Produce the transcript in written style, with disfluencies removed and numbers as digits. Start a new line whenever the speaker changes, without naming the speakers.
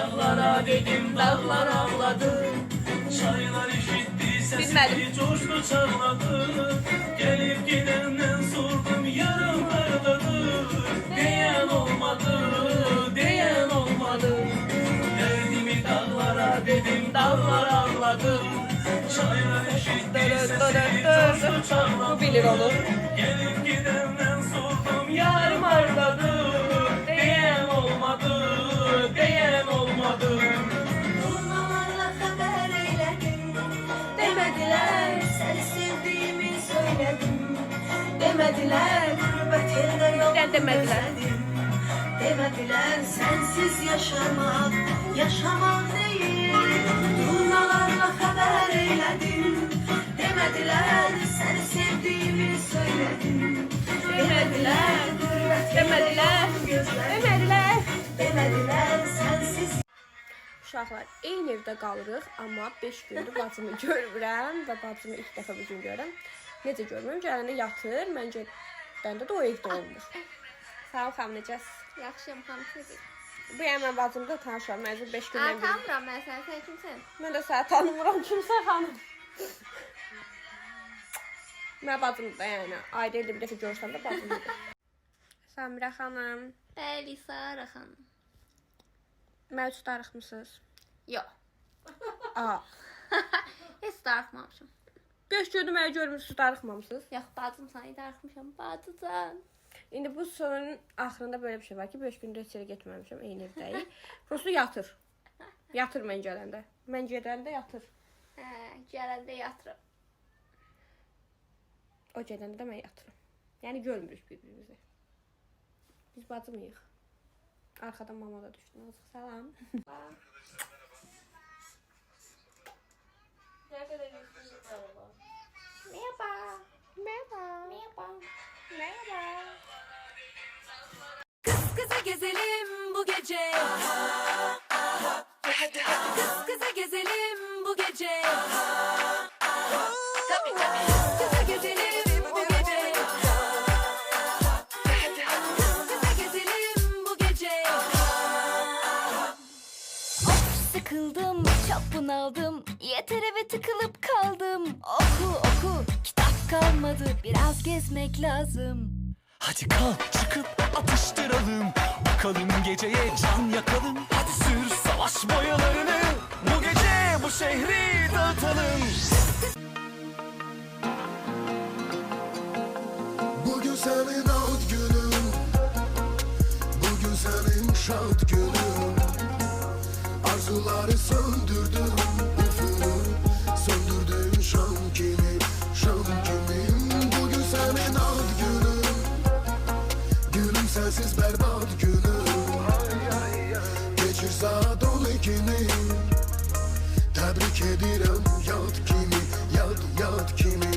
dağlara dedim, dağlar ağladı. Çaylar işitti sesini coştu çağladı. Gelip gidenden sordum yarım nerede? Diyen olmadı, diyen olmadı. Derdimi dağlara dedim, dağlar ağladı. Çaylar işitti sesini coştu çağladı.
Bu bilir onu.
Gelip gidenden sordum yarım nerede? Diyen olmadı, diyen olmadı.
Durmalarla haber eyledim. Demediler sen sevdiğimi söyledim. Demediler gurbet yerde yok
Demediler.
özledim. Demediler sensiz yaşamak, yaşamak değil. Durmalarla haber eyledim. Demediler sen sevdiğimi söyledim. Demediler gurbet yerde yok özledim. Demediler sensiz.
Uşaqlar, eyni evdə qalırıq, amma 5 gündür bacımı görmürəm və bacımı ilk dəfə bu gün görürəm. Necə görmürəm? Gələndə yatır, məncə bəndə də o evdə olmur. Sağ ol, xanım, necəsən?
Yaxşıyam, xanım, siz.
Bu yəni mən bacımda tanışam, məcbur 5 gündən bir.
Tanımıram mən səni, sən kimsən?
Mən də səni tanımıram, kimsən xanım? Mən bacım da yəni, ayda ildə bir dəfə görsəm də bacımdır. Samirə xanım,
Bəli, Sara xanım.
mən üç darıxmısınız?
Yox,
Aa,
heç darıxmamışam.
5 gündür məni görmürsünüz, darıxmamısınız?
Yox, bacım səni darıxmışam, bacıcan.
İndi bu sorunun axırında böyle bir şey var ki 5 gündür heç yerə getməmişəm, eyni evdəyik. Prosto yatır. Yatır mən gələndə. Mən gedəndə yatır.
Hə, gələndə yatıram.
O gedəndə də mən yatıram. Yəni görmürük bir-birimizi. Biz bacımıyıq. Arxadan mama da düşdü. Nazıq salam.
Merhaba. Merhaba. Merhaba.
Merhaba.
Kız kıza gezelim bu gece. Kız kıza gezelim bu gece. Kız kıza gezelim bu gece. Kız kıza gezelim bu gece.
Of sıkıldım, çok bunaldım. Yeter eve tıkılıp kaldım. Oku, kitap kalmadı. Biraz gezmek lazım.
Hadi kalk çıkıp atıştıralım. Bakalım geceye can yakalım. Hadi sür savaş boyalarını. Bu gece bu şehri dağıtalım.
Bugün senin alt günün. Bugün senin şad günün. Arzuları söndürdüm üfünü. Söndürdün şam kimi, şam kimi. Bugün senin alt günün. Günüm sensiz berbat günüm. Geçir saat 12'ni. Tebrik edirəm yad kimi, yad kimi.